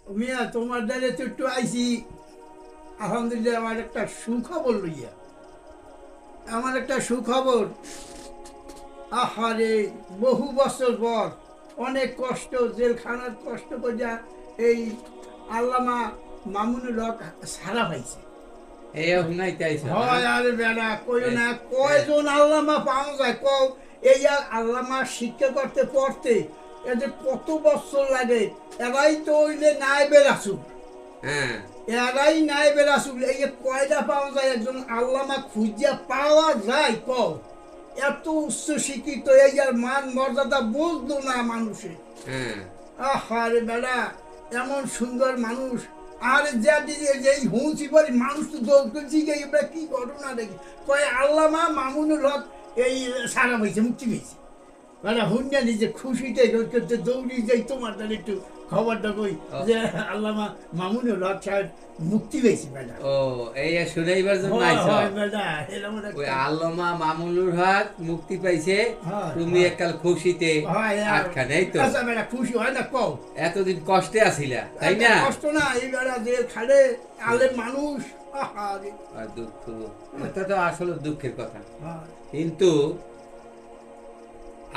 মিয়া তোমার দ্বারে তো একটু আইসি। আলহামদুলিল্লাহ, আমার একটা সুখবর লইয়া। আমার একটা সুখবর। আহারে, বহু বছর পর অনেক কষ্ট, জেলখানার কষ্ট করিয়া এই আল্লামা মামুনুল হক সারা পাইছে। এই শুনাইতে আইছো না? হয় আরে বেড়া কইও এ- না, এ, কয়জন আল্লামা পাওয়া যায় কও। এই আর আল্লামা শিক্ষা করতে পড়তে এদের কত বছর লাগে। এরাই তো হইলে নায়েবে রাসূল। হ্যাঁ, এরাই নায়েবে রাসূল। এই যে কয়টা পাওয়া যায় একজন আল্লামা খুঁজিয়া পাওয়া যায় কও। এত উচ্চ শিক্ষিত, এই আর মান মর্যাদা বুঝলো না মানুষে। হ্যাঁ। আহারে বেড়া, এমন সুন্দর মানুষ। আর যা দিয়ে যেই হুঁচি পরে মানুষ তো দৌড়ছি যে এবার কি ঘটনা দেখি কয় আল্লামা মামুনুল হক এই সারা হয়েছে, মুক্তি পেয়েছে। মানে হুন্যা নিজে খুশিতে করতে দৌড়ি যাই তোমার তাহলে একটু খবরটা কই ও। যে আল্লামা মামুনুল হক সাহেব মুক্তি পেয়েছে বেড়া। ও, এই শুনাইবার জন্য হয় আইছো? হয় বেড়া, এরকম ওই একটা আল্লামা মামুনুল হক মুক্তি পাইছে, হয়, তুমি হয়। একাল খুশিতে হয় আর আটখানে, এই তো। আচ্ছা বেড়া, খুশি হয় না কও। এতদিন কষ্টে আছিলা, তাই না? কষ্ট না এই বেড়া যে খালে আলে মানুষ। আহারে, আর দুঃখ, এটা তো আসলে দুঃখের কথা। হয়। কিন্তু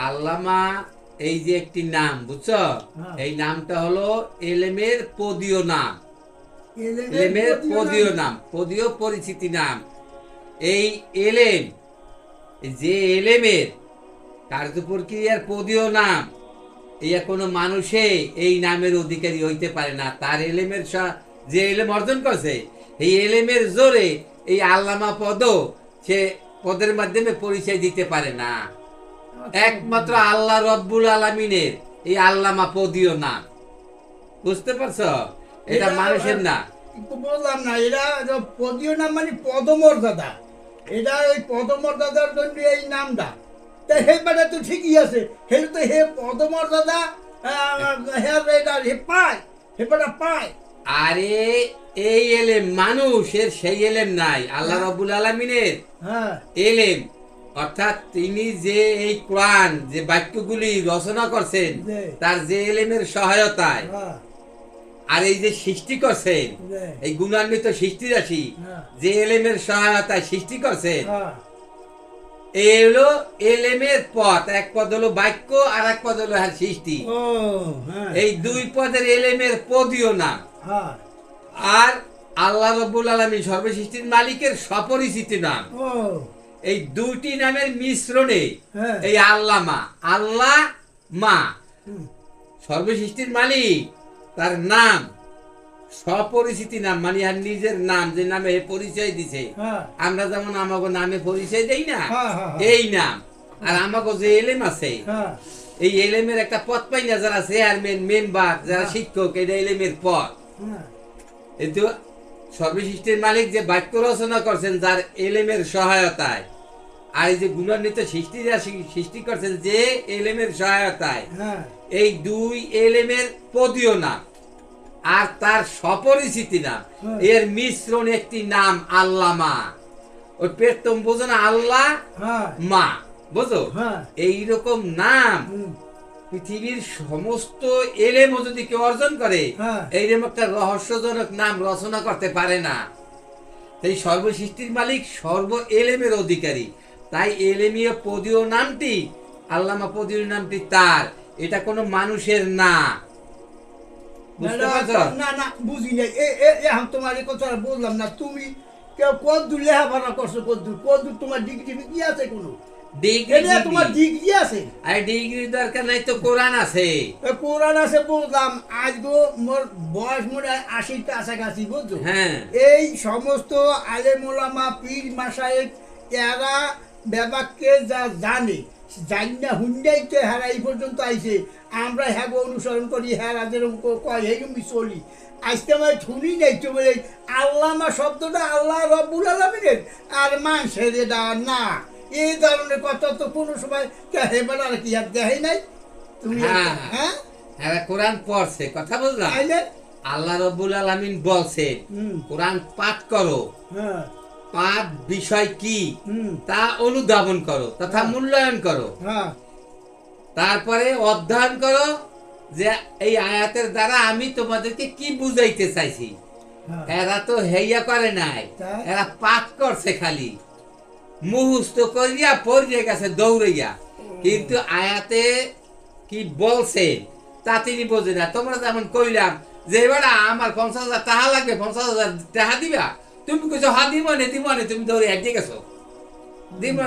আল্লামা এই যে একটি নাম, বুঝছো? হ্যাঁ। এই নামটা হলো এলেমের পদীয় নাম। এলেমের এলেমের পদীয় পদীয় নাম। নাম, পদীয় পরিচিতি নাম। এই এলেম, যে এলেমের কার্যপ্রক্রিয়ার পদীয় নাম, ইয়া কোনো মানুষে এই নামের অধিকারী হইতে পারে না। তার এলেমের যে এলেম অর্জন করছে, এই এলেমের জোরে এই আল্লামা পদ সে পদের মাধ্যমে পরিচয় দিতে পারে না। একমাত্র আল্লাহ রব্বুল আলামিনের এই আল্লামা পদীয় নাম। বুঝতে পারছো? এটা মানুষের না। বললাম না, এরা পদীয় নাম মানে পদমর্যাদা। এটা ওই পদমর্যাদার জন্য এই নামটা। তা হে বেটা তো ঠিকই আছে, হে তো হে পদমর্যাদা হে এটা হে পায়, হে বেটা পায়। আরে, এই এলেম মানুষের সেই এলেম নাই, আল্লাহ রব্বুল আলামিনের হ্যাঁ এলেম। অর্থাৎ তিনি যে এই কোরআন যে বাক্যগুলি রচনা করছেন, জি। তার যে এলেমের সহায়তায়, হ্যাঁ আর এই যে সৃষ্টি করছেন, জি। এই গুণান্বিত সৃষ্টি রাশি হ্যাঁ যে এলেমের সহায়তায় সৃষ্টি করছেন, হ্যাঁ এই হলো এলেমের পথ। এক পদ হলো বাক্য, আর এক পদ হলো সৃষ্টি। ও হ্যাঁ এই দুই পদের এলেমের পদীয় নাম। হ্যাঁ আর আল্লাহ রব্বুল আলামিন সর্বসৃষ্টির মালিকের সপরিচিত নাম। ও এই দুটি নামের মিশ্রণে হ্যাঁ এই আল্লামা, আল্লাহ মা, হুম, সর্বসৃষ্টির মালিক, তার নাম সপরিচিতি নাম, মানে আর নিজের নাম যে নামে পরিচয় দিছে। হ্যাঁ আমরা যেমন আমাকে নামে পরিচয় দেই না, হ্যাঁ, হ্যাঁ, হ্যাঁ। এই নাম। আর আমাকে যে এলেম আছে, হ্যাঁ এই এলেমের একটা পথ পাই না, যারা চেয়ারম্যান, মেম্বার, যারা হ্যাঁ। শিক্ষক, এটা এলেমের পথ। হ্যাঁ কিন্তু সর্বসৃষ্টির মালিক যে বাক্য রচনা করছেন যার এলেমের সহায়তায়, আর এই যে গুণান্বিত সৃষ্টি করছেন যে এলেমের সহায়তায়, হ্যাঁ এই দুই এলেমের পদীয় নাম আর তার সপরিচিতি নাম, হ্যাঁ। এর মিশ্রণ একটি নাম আল্লামা। ওই পেটম বোঝো না, আল্লাহ হ্যাঁ মা, বোঝো? হ্যাঁ এইরকম নাম হুম, পৃথিবীর সমস্ত এলেমও যদি কেউ অর্জন করে, হ্যাঁ। এইরকম একটা রহস্যজনক নাম রচনা করতে পারে না। এই সর্বসৃষ্টির মালিক সর্ব এলেমের অধিকারী, তাই এলেমীয় পদীয় নামটি, আল্লামা পদীয় নামটি তার, এটা কোনো মানুষের না। বুঝতে পারছো? না না বুঝি নাই। এখন তোমার এই কথা বললাম না। তুমি কেউ কদ্দূর লেখাপড়া করছো, কদ্দূর তোমার ডিগ্রি কি আছে কোনো? ডিগ্রি এটা তোমার ডিগ্রি আছে? আর ডিগ্রি দরকার নাই তো, কোরআন আছে। কোরআন আছে বললাম। আজ গো মোর বয়স মনে হয় ৮০ কাছাকাছি, বুঝছো? হ্যাঁ, এই সমস্ত আলেমোলামা পীর মাসায়েক এরা ব্যাপারকে যা জানে, জানি না হুন্ডাই তো হেরা এই পর্যন্ত আইছে। আমরা হ্যাঁ অনুসরণ করি, হ্যাঁ যেরকম কয় হেরকমই চলি। আজকে আমার শুনি নাই তো বলে আল্লামা শব্দটা আল্লাহ রব্বুল আলামিনের, আর মানুষের এটা না। এই ধরনের কথা তো কোনো সময় হেবার আর কি আর দেখে নাই তুমি। হ্যাঁ, হ্যাঁ হ্যাঁ, কোরআন পড়ছে, কথা বুঝলাম। তাইলে আল্লাহ রব্বুল আলামিন বলছেন, হুম কোরআন পাঠ করো, হ্যাঁ পাঠ বিষয় কি হুম তা অনুধাবন করো তথা হ্যাঁ। মূল্যায়ন করো, হ্যাঁ তারপরে অধ্যয়ন করো, যে এই আয়াতের দ্বারা আমি তোমাদেরকে কি বুঝাইতে চাইছি। হ্যাঁ। এরা তো হেইয়া করে নাই, তাই? এরা পাঠ করছে খালি, মুখস্থ করিয়া পড়িয়ে গেছে দৌড়াইয়া, কিন্তু আয়াতে কি বলছে তা তিনি বোঝে না। তোমরা যেমন কইলাম যে এবারে আমার 50,000 টাকা লাগবে, 50,000 টাকা দিবা, তুমি কইছো হা দিব না, তুমি দৌড়ে একদিকে গেছো দিব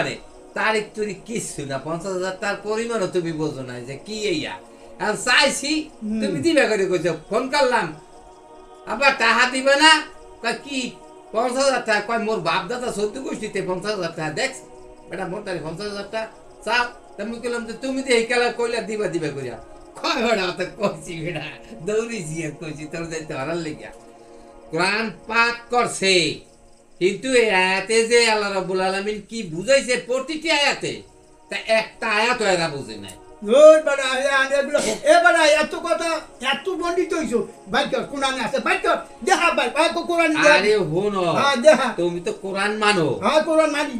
না, তার একটু কিচ্ছু না। 50,000 টাকার পরিমাণও তুমি বোঝো না যে কি এইয়া। এখন চাইছি তুমি দিবে করে কইছো, ফোন করলাম আবার টাকা দিবে না, কয় কি 50,000 টাকা, কয় মোর বাপ দাদা 14 গোষ্ঠীতে 50,000 টাকা দেখছ বেটা, মোর তারি 50,000 টাকা চাও। তুমি কইলাম যে তুমি দিয়ে এই কালা কইলা দিবা কইরা, কয় বেটা তো কইছি বেটা, দৌড়িছি আর কইছি তোর যাইতে হারার লেগিয়া। কোরআন পাঠ করছে, কিন্তু এই আয়াতে যে আল্লাহ রাব্বুল আলামিন কি বুঝাইছে প্রতিটি আয়াতে, তা একটা আয়াত এরা বুঝে নাই। ওই বাড়া এগুলো এবারে এত কথা এত পণ্ডিত হইছো ভাই কর কোরআন আছে ভাই কর দেখা ভাই ভাই কোরআন আরে হুনো, হ্যাঁ দেখা তুমি তো কোরআন মানো, হ্যাঁ কোরআন মানি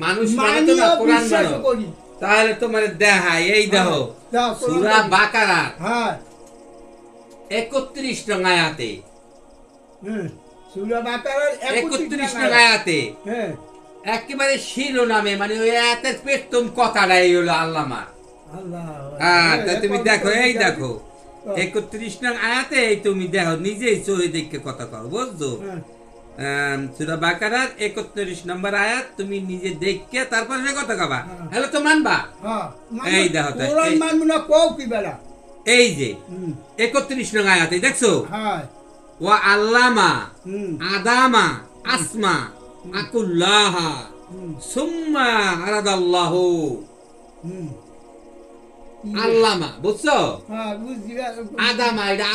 মানুষ মানে তো না, কোরআন বিশ্বাস মানো। করি। তাহলে তোমার দেখাই, এই দেখো দাও, কোরআন সূরা মানি। বাকারা হ্যাঁ 31 নং আয়াতে, সূরা বাকারার 31 নং আয়াতে হ্যাঁ একেবারে শিরোনামে, মানে ওই আয়াতের প্রথম কথাটাই হলো আল্লামা। আল্লাহ হ্যাঁ, তা তুমি দেখো, এই দেখো 31 নং আয়াতে, এই তুমি দেখো নিজেই চোখে দেখে কথা কও, বুঝছো? সূরা বাকারার 31 নম্বর আয়াত তুমি নিজে দেখে তারপর সে কথা কবা, হ্যালো তো মানবা। হ্যাঁ এই দেখো তাই, কোরআন মানব না কও কি বেলা এই যে 31 নং আয়াতে দেখছো, হ্যাঁ ওয়া আল্লামা হুম আদামা আসমা আকুল্লাহা সুম্মা আরাদাল্লাহু। হুম আল্লামা বুঝছো, হ্যাঁ বুঝছি আদামা এটা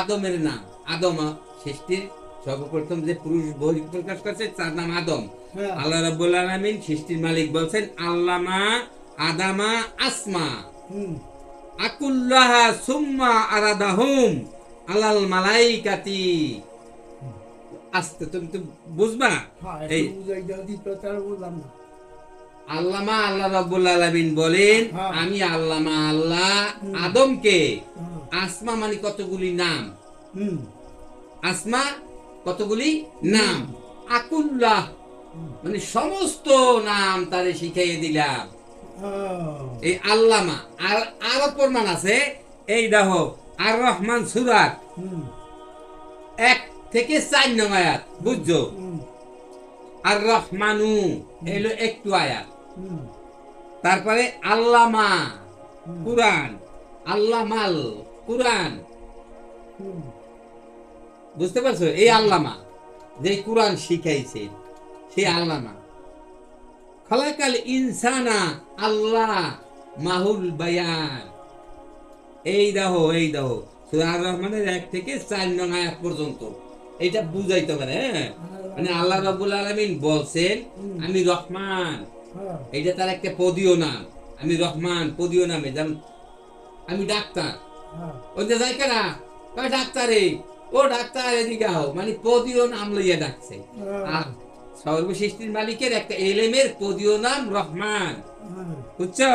আদমের নাম। আদম সৃষ্টির সর্বপ্রথম যে পুরুষ বই প্রকাশ করছে তার নাম আদম। হ্যাঁ। আল্লাহ রাব্বুল আলামিন সৃষ্টির মালিক বলছেন আল্লামা আদামা আসমা হুম আকুল্লাহা সুম্মা আরাদাহুম আলাল মালাইকাতি। আস্তে তুমি তো বুঝবা। হ্যাঁ এই একটু বুঝাই দাও দিত তার বুঝলাম না আল্লামা আল্লাহ রাব্বুল আলামিন বলেন, হ্যাঁ। আমি আল্লামা আল্লাহ আদমকে, হ্যাঁ। আসমা মানে কতগুলি নাম, হুম আসমা কতগুলি নাম, আকুল্লাহ মানে সমস্ত নাম তারে শিখাইয়ে দিলাম। এই আল্লামা আর আরো প্রমাণ আছে, এই দেখো আর রহমান সূরার হুম 1 থেকে 4 নং আয়াত, বুঝছো? হুম আর রহমানু এলো একটু আয়াত, হুম তারপরে আল্লামা কুরআন, আল্লামাল কুরআন, হুম বুঝতে পারছো? এই আল্লামা যে কুরআন শিখাইছে সেই আল্লামা। খালাকাল ইনসানা আল্লাহ মাহুল বায়ান। এই দেখো সূরা আর রহমানের 1 থেকে 4 নং আয়াত পর্যন্ত এটা বুঝাইতে পারে। হ্যাঁ, মানে আল্লাহ রাব্বুল আলামিন বলছেন আমি রহমান, হ্যাঁ এইটা তার একটা পদীয় নাম। আমি রহমান পদীয় নামে, যেমন আমি ডাক্তার, হ্যাঁ ওই যে যাই কেনা কয় ডাক্তারে, ও ডাক্তার এদিকে আও, মানে পদীয় নাম লইয়া ডাকছে। আর সর্বসৃষ্টির মালিকের একটা এলেমের পদীয় নাম রহমান, হ্যাঁ বুঝছো?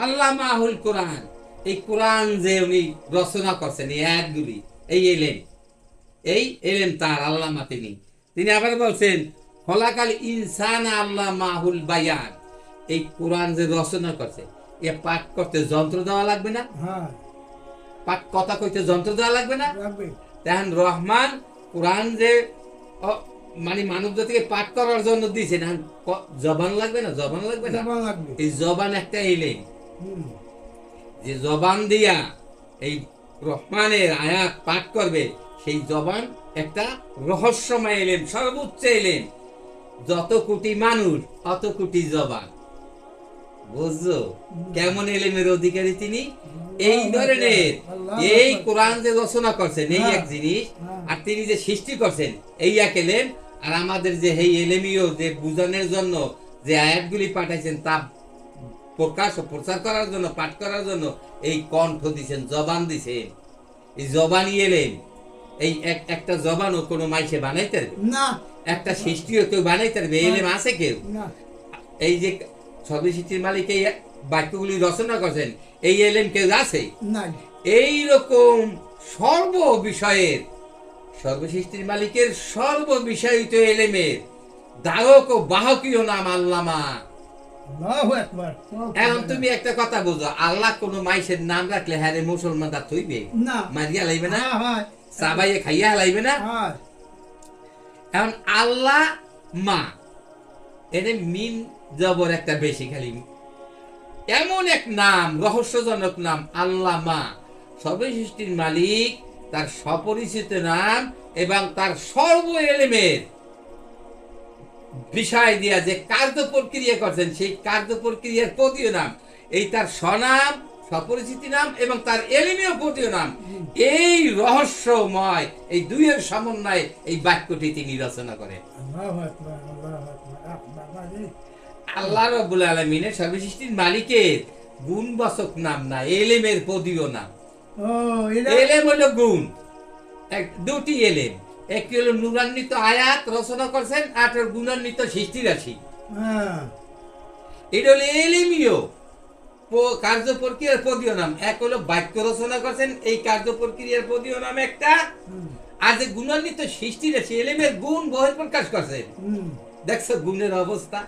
আল্লাহ মাহুল কোরআন, এই কোরআন যে উনি রচনা করছেন এই আয়াতগুলি, এই এলেম তার আল্লামা তিনি আবার বলছেন খলাকাল ইনসান আল্লাহ মাহুল বায়ান। এই কোরআন যে রচনা করছে এ পাঠ করতে যন্ত্র দেওয়া লাগবে না, হ্যাঁ পাঠ কথা কইতে যন্ত্র দেওয়া লাগবে না। রাখবে দেখেন রহমান কোরআন যে মানে মানব জাতিকে পাঠ করার জন্য দিয়েছেন, জবান লাগবে না, জবান লাগবে না, কেমন লাগবে এই জবান একটা এলেম, হুম যে জবান দিয়া এই রহমানের আয়াত পাঠ করবে, সেই জবান একটা রহস্যময় এলেম, সর্বোচ্চ এলেম। যত কোটি মানুষ অত কোটি জবান, বুঝছো কেমন এলেমের অধিকারী তিনি? এই ধরনের এই কোরআন যে রচনা করছেন এই এক জিনিস, আর তিনি যে সৃষ্টি করছেন এই এক এলেম, আর আমাদের যে এই এলেমীয় যে বুঝানোর জন্য যে আয়াতগুলি পাঠাইছেন তা প্রকাশ ও প্রচার করার জন্য, পাঠ করার জন্য এই কণ্ঠ দিছেন, জবান দিছেন। এই জবানই এলেম। এই একটা জবানও কোনো মাইসে বানাইতে পারবে না, একটা সৃষ্টিও কেউ বানাইতে পারবে? এলেম আছে কেউ? না এই যে সর্বসৃষ্টির মালিক এই বাক্যগুলি রচনা করছেন, এই এলেম কেউ আছে? নাই। এই রকম সর্ব বিষয়ের, সর্বসৃষ্টির মালিকের সর্ব বিষয়িত এলেমের দায়ক ও বাহকীয় নাম আল্লামা। আল্লাহু আকবার। এখন তুমি একটা কথা বুঝো, আল্লাহ কোন মাইসের নাম রাখলে হ্যাঁ রে মুসলমানরা থইবে না। মারিয়া লাইবে না, হ্যাঁ, সাবাইয়ে খাইয়া লাইবে না। হ্যাঁ। এখন আল্লাহ মা, এর মিন জবর একটা বেশি, খালি এমন এক নাম, রহস্যজনক নাম আল্লাহ মা। সর্বসৃষ্টির মালিক তার সপরিচিত নাম এবং তার সর্ব এলেমের বিষয় দিয়া যে কার্য প্রক্রিয়া করছেন, সেই কার্য প্রক্রিয়ার পদীয় নাম, এই তার স্বনাম, সপরিচিতি নাম এবং তার এলিমীয় পদীয় নাম। এই রহস্যময় এই দুইয়ের সমন্বয়ে এই বাক্যটি তিনি রচনা করেন। আল্লাহু আকবার, আল্লাহু আকবার। বাবা রে। আল্লাহ রাব্বুল আলামিনের সর্বসৃষ্টির মালিকের গুণবাচক নাম না, এলেমের পদীয় নাম। ও এটা এলেম হলো গুণ, দুটি এলেম। একটি হলো নূরান্বিত আয়াত রচনা করছেন, আর গুণান্বিত সৃষ্টি রাশি। হ্যাঁ। এটা হলো এলেমীয় কার্য প্রক্রিয়ার পদীয় নাম। এক হলো বাক্য রচনা করছেন, এই কার্য প্রক্রিয়ার পদীয় নাম একটা। আর যে গুণান্বিত সৃষ্টি রাশি, এলেমের গুণ বহিঃপ্রকাশ করছেন। দেখছো গুণের অবস্থা,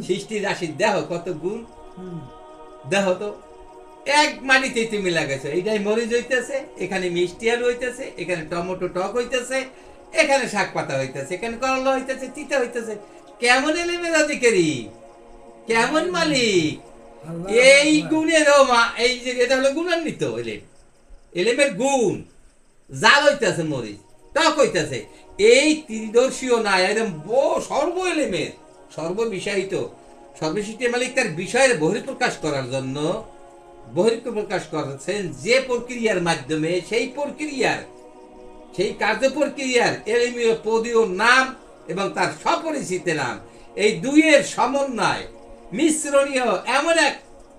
সৃষ্টি রাশি দেহ কত গুণ, দেহ তো এক মাটিতে তুমি লাগাইছো, এইটাই মরিচ হইতেছে, এখানে মিষ্টি আলু হইতেছে, এখানে টমেটো টক হইতেছে, এখানে শাক পাতা হইতেছে, এখানে করলা হইতেছে, তিতা হইতেছে। কেমন এলেমের অধিকারী, কেমন মালিক! এই গুণের এই যে এটা হলো গুণান্বিত এলেম, এলেমের গুণ। জাল হইতেছে মরিচ, টক হইতেছে, এই ত্রিদর্শীয় না, একদম সর্ব এলেমের সর্ববিষয়িত সর্বসৃষ্টির মালিক তার বিষয়ের বহিঃপ্রকাশ করার জন্য বহিঃপ্রকাশ করেছেন যে প্রক্রিয়ার মাধ্যমে, সেই প্রক্রিয়ার, সেই কার্য প্রক্রিয়ার এলিমীয় পদীয় নাম এবং তার সপরিচিত নাম, এই দুইয়ের সমন্বয় মিশ্রণীয় এমন এক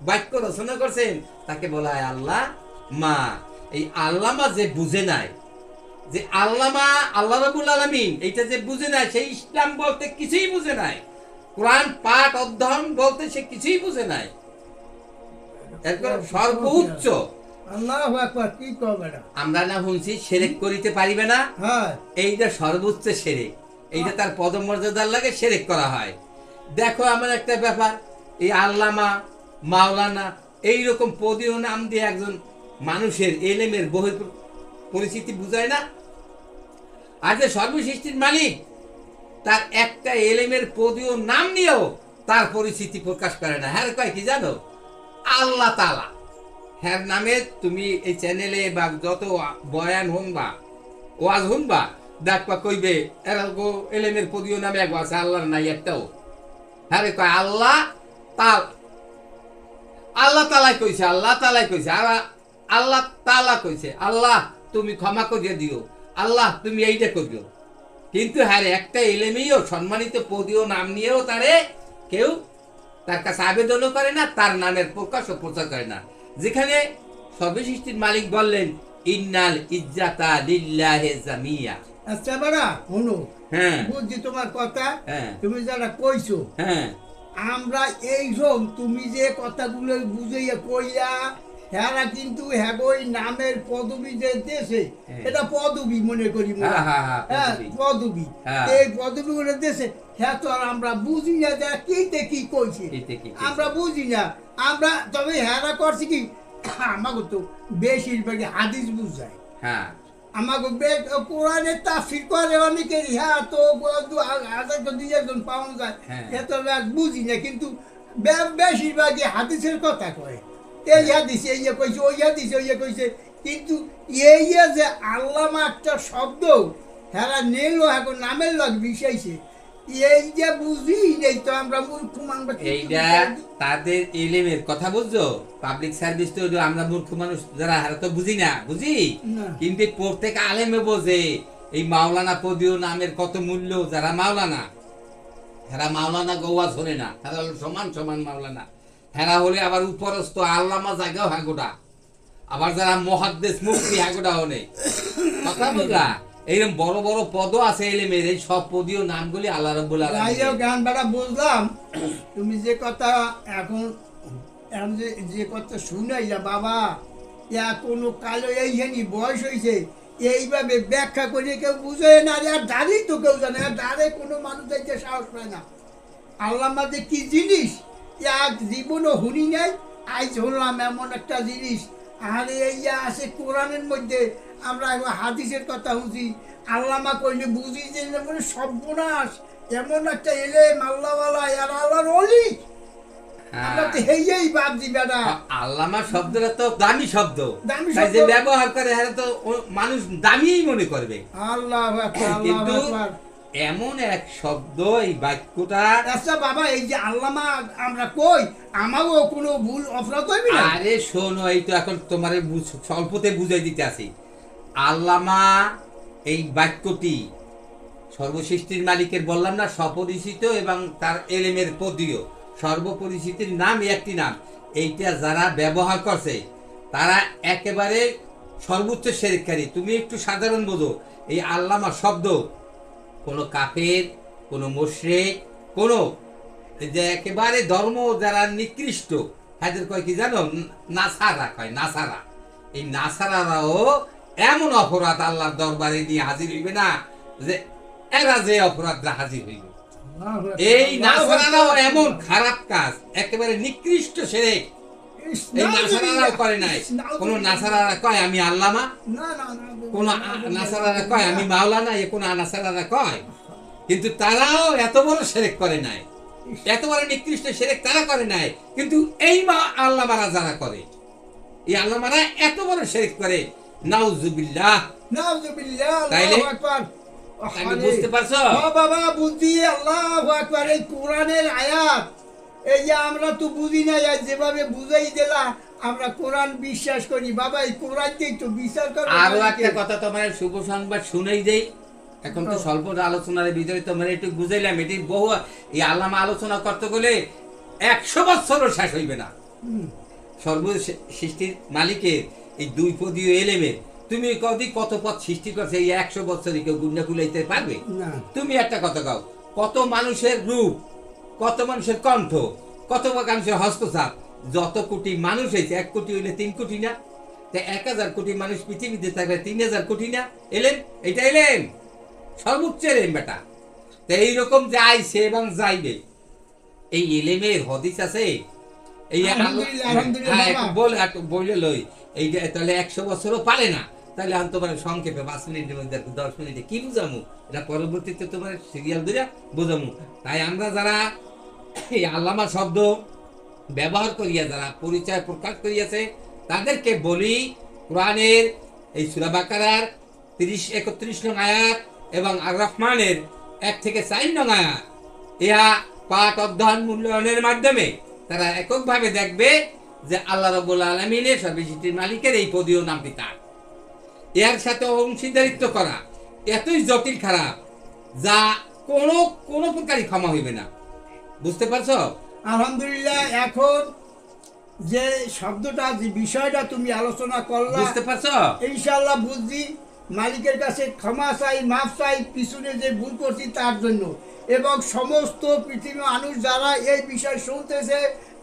বাক্য রচনা করছেন, তাকে বলা হয় আল্লাহ মা। এই আল্লাহ মা যে বুঝে নাই, যে আল্লাহ মা আল্লাহ রাব্বুল আলামিন, এইটা যে বুঝে নাই, সেই ইসলাম বলতে কিছুই বুঝে নাই, কোরআন পাঠ অধ্যয়ন বলতে সে কিছুই বুঝে নাই। একদম সর্বোচ্চ। আল্লাহু আকবার। কি কও বেটা? আমরা না শুনছি শিরক করিতে পারিবে না, হ্যাঁ। এইটা সর্বোচ্চ শিরক, এইটা তার পদমর্যাদার লাগে শিরক করা হয়। দেখো আমার একটা ব্যাপার, এই আল্লামা, মাওলানা এইরকম পদীয় নাম দিয়ে একজন মানুষের এলেমের বহির পরিচিতি বুঝায় না। আর যে সর্বসৃষ্টির মালিক, তার একটা এলেমের পদীয় নাম নিয়েও তার পরিচিতি প্রকাশ করে না। হ্যাঁ কয় কি জানো? আল্লাহ তাআলা। হ্যাঁ নামে তুমি এই চ্যানেলে বা যত বয়ান শুনবা, ওয়াজ শুনবা, দেখবা কইবে এরকম এলেমের পদীয় নামে একবার আছে, আল্লাহর নাই একটাও। হ্যাঁ কয় আল্লাহ তাআলা, আল্লাহ তাআলাই কইছে, আল্লাহ তাআলাই কইছে, আর আল্লাহ তাআলা কইছে আল্লাহ তুমি ক্ষমা করিয়ে দিও, আল্লাহ তুমি এইটা করিও। কিন্তু হ্যাঁ একটা এলেমেও সম্মানিত পদীয় নাম নিয়েও তারে কেউ তার কাছে আবেদনও করে না, তার নামের প্রকাশ ও প্রচার করে না। যেখানে সর্বসৃষ্টির মালিক বললেন ইন্নাল ইজ্জাতা লিল্লাহি জামিয়া। আচ্ছা বাড়া শোনো, হ্যাঁ বুঝছি তোমার কথা। হ্যাঁ তুমি যারা কইছো, হ্যাঁ আমরা এইসব তুমি যে কথাগুলো বুঝাইয়া কইয়া, হ্যাঁ কিন্তু হ্যাঁ ওই নামের পদবি যে দেশে, হ্যাঁ। এটা পদবি মনে করি মোরা। হ্যাঁ, হ্যাঁ, হ্যাঁ, হ্যাঁ পদবি। পদবি। হ্যাঁ। এই পদবি গুলো দেশে, হ্যাঁ তো আর আমরা বুঝি না যে কিতে কি কইছে, কিতে কি কইছে। আমরা বুঝি না। আমরা তবে হ্যাঁ করছি কি, আমাকে তো বেশিরভাগই হাদিস বুঝায়, হ্যাঁ আমাকে কোরআনের তাফসীর করে অনেকে, হ্যাঁ তো 2000 পাওয়া যায়, হ্যাঁ। এত বুঝি না। কিন্তু বেশিরভাগই হাদিসের কথা কয়, এই হাদিস এই কইছে, ওই হাদিস ওই কইছে। কিন্তু এই যে আল্লাহ একটা শব্দ হ্যাঁ নেল এখন নামের লগ বিষাইছে, এই যে বুঝি নেই তো আমরা মূর্খ মানুষ। এইটা তাদের এলেমের কথা বুঝছো, পাবলিক সার্ভিস তো আমরা মূর্খ মানুষ যারা, হারা তো বুঝি না, বুঝি না। কিন্তু প্রত্যেক আলেমে বোঝে এই মাওলানা পদীয় নামের কত মূল্য। যারা মাওলানা, হেরা মাওলানা গৌয়া শোনে না, হেরা হলো সমান সমান মাওলানা। হেরা হলে আবার উপরস্থ আল্লামা জায়গাও হাগোটা, আবার যারা মুহাদ্দিস মুফতি হাগোটা হনে। কথা বুঝলা? এইরকম বড় বড় পদ আছে এলেমের, এই সব পদীয় নামগুলি আল্লাহ রাব্বুল আলামিন। গান বেড়া বুঝলাম। তুমি যে কথা এখন এখন যে যে কথা শুনাইলা বাবা, ইয়া কোনো কালো এইখানি বয়স হয়েছে, এইভাবে ব্যাখ্যা করে কেউ বুঝে না, আর দাঁড়িয়ে তো কেউ জানে, আর দাঁড়ে কোনো মানুষ দেখতে সাহস পায় না। আল্লাহ মাঝে কি জিনিস এক জীবনও শুনি নাই, আজ শুনলাম এমন একটা জিনিস। আর এই যে আছে কোরআনের মধ্যে, আমরা একবার হাদিসের কথা শুনছি, আল্লামা কইলে বুঝি যে মানে সর্বনাশ, এমন একটা এলেম আল্লাহওয়ালা আর আল্লাহর অলি, আমরা তো হেয়েই ভাবছি বেটা। আল্লামা শব্দটা তো দামি শব্দ, দামি তাই যে শব্দ। ব্যবহার করে হ্যাঁ তো মানুষ দামিই মনে করবে। আল্লাহ কিন্তু আল্লাহ। এমন এক শব্দ এই বাক্যটা, আচ্ছা বাবা, এই যে আল্লামা আমরা কই, আমারও কোনো ভুল অপরাধ হইবি না? আরে শোনো, এই তো এখন তোমার স্বল্পতে বুঝাই দিতে আসি। আল্লামা এই বাক্যটি সর্বসৃষ্টির মালিকের বললাম না সপরিচিত, এবং তার এলেমের পদীয় সর্বপরিচিতির নাম একটি নাম। এইটা যারা ব্যবহার করছে তারা একেবারে সর্বোচ্চ শিরককারী। তুমি একটু সাধারণ বোঝো, এই আল্লামা শব্দ কোনো কাফের, কোনো মুশরিক, কোনো যে একেবারে ধর্ম যারা নিকৃষ্ট, তাদের কয় কি জানো, নাসারা কয়, নাসারা। এই নাসারারাও এমন অপরাধ আল্লাহর দরবারে নিয়ে হাজির হইবে না যে এরা যে অপরাধরা হাজির হইবে। এই নাসারারাও এমন খারাপ কাজ, একেবারে নিকৃষ্ট শিরক এই নাসারারাও করে নাই। কোন নাসারারা কয় আমি আল্লামা, না না না, কোন নাসারারা কয় আমি মাওলানা, এ কোন নাসারারা কয়, কিন্তু তারাও এত বড় শিরক করে নাই, এত বড় নিকৃষ্ট শিরক তারা করে নাই। কিন্তু এই আল্লামারা যারা করে, এই আল্লামারা এত বড় শিরক করে, নাউজুবিল্লাহ। নাউজুবিল্লাহ, তাইলে আল্লাহু আকবার। আমি বুঝতে পারছো? ও বাবা বুঝি, আল্লাহু আকবার। এই কোরআনের আয়াত, এই যে আমরা তো বুঝি না, আর যেভাবে বুঝাই দিলা আমরা কোরআন বিশ্বাস করি বাবা। এই কোরআনকেই তো বিচার করো। আরো একটা কথা তোমার শুভ সংবাদ শুনেই দেই। এখন তো স্বল্প আলোচনার ভিতরে তোমার একটু বুঝাইলাম, এটি বহু এই আল্লামা আলোচনা করতে গেলে 100 বছরও শেষ হইবে না। সর্বসৃষ্টির মালিকের এই দুই পদীয় এলেমের তুমি কত পথ সৃষ্টি করছে, এই 100 বছরই কেউ গুন্ডা গুলাইতে পারবে? না। তুমি একটা কথা কও, কত মানুষের রূপ, কত মানুষের কণ্ঠ, কত মানুষের হস্তচাপ, যত কোটি মানুষ হয়েছে, 1 কোটি হইলে 3 কোটি না? 1000 কোটি মানুষ পৃথিবীতে থাকলে 3000 কোটি না? এলেন, এটা এলেন সর্বোচ্চ এলেন বেটা। তো এইরকম যে আইছে এবং যাইবে, এই এলেমের হদিস আছে। এই আলহামদুলিল্লাহ, আলহামদুলিল্লাহ হ্যাঁ, বাবা। বলে লই, এই তাহলে 100 বছরও পারে না, তাহলে আমি তোমার সংক্ষেপে 5 মিনিটের মধ্যে 10 মিনিটে কি বুঝামু, এটা পরবর্তীতে তোমার সিরিয়াল ধরে বুঝামু। তাই আমরা যারা এই আল্লামা শব্দ ব্যবহার করিয়া যারা পরিচয় প্রকাশ করিয়াছে, তাদেরকে বলি কোরআনের এই সূরা বাকারার 30-31 নং আয়াত এবং আর রহমানের 1 থেকে 4 নং আয়াত, ইহা পাঠ অধ্যয়ন মূল্যায়নের মাধ্যমে তারা এককভাবে দেখবে যে আল্লাহ রাব্বুল আলামিনের সর্বশক্তির মালিকের এই পদীয় নামটি তার। এর সাথে অংশীদারিত্ব করা এতই জটিল খারাপ, যা কোনো প্রকারই ক্ষমা হইবে না। বুঝতে পারছো? আলহামদুলিল্লাহ, এখন যে শব্দটা, যে বিষয়টা তুমি আলোচনা করলা, বুঝতে পারছো? ইনশাআল্লাহ বুঝছি। মালিকের কাছে ক্ষমা চাই, মাফ চাই পিছনে যে ভুল করছি তার জন্য। এবং সমস্ত পৃথিবীর মানুষ যারা এই বিষয় শুনতেছে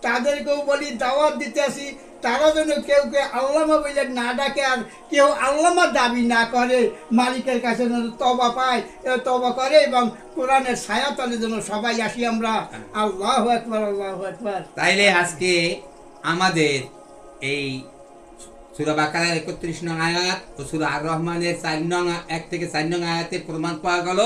তাদেরকেও বলি, দাওয়াত দিতে আসি, তারা যেন কেউ আল্লামা বলে না ডাকে, আর কেউ আল্লামা দাবি না করে, মালিকের কাছে যেন তওবা পায়, তওবা করে, এবং কোরআনের ছায়াতলে যেন সবাই আসি আমরা। আল্লাহু আকবার, আল্লাহু আকবার। তাইলে আজকে আমাদের এই সূরা বাকারার 31 নং আয়াত ও সূরা আর রহমানের 1 থেকে 4 নং আয়াতে প্রমাণ পাওয়া গেল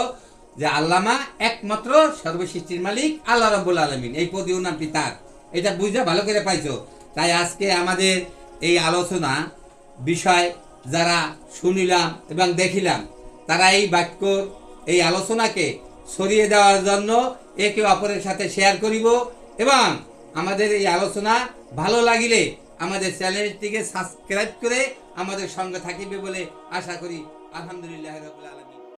যে আল্লামা একমাত্র সর্বসৃষ্টির মালিক আল্লাহ রাব্বুল আলামিন, এই পদীয় নামটি তার। এটা বুঝতে ভালো করে পাইছো? তাই আজকে আমাদের এই আলোচনা বিষয় যারা শুনিলাম এবং দেখিলাম, তারা এই বাক্য, এই আলোচনাকে ছড়িয়ে দেওয়ার জন্য একে অপরের সাথে শেয়ার করিব, এবং আমাদের এই আলোচনা ভালো লাগিলে আমাদের চ্যানেলটিকে সাবস্ক্রাইব করে আমাদের সঙ্গে থাকিবে বলে আশা করি। আলহামদুলিল্লাহ রাব্বুল আলামিন।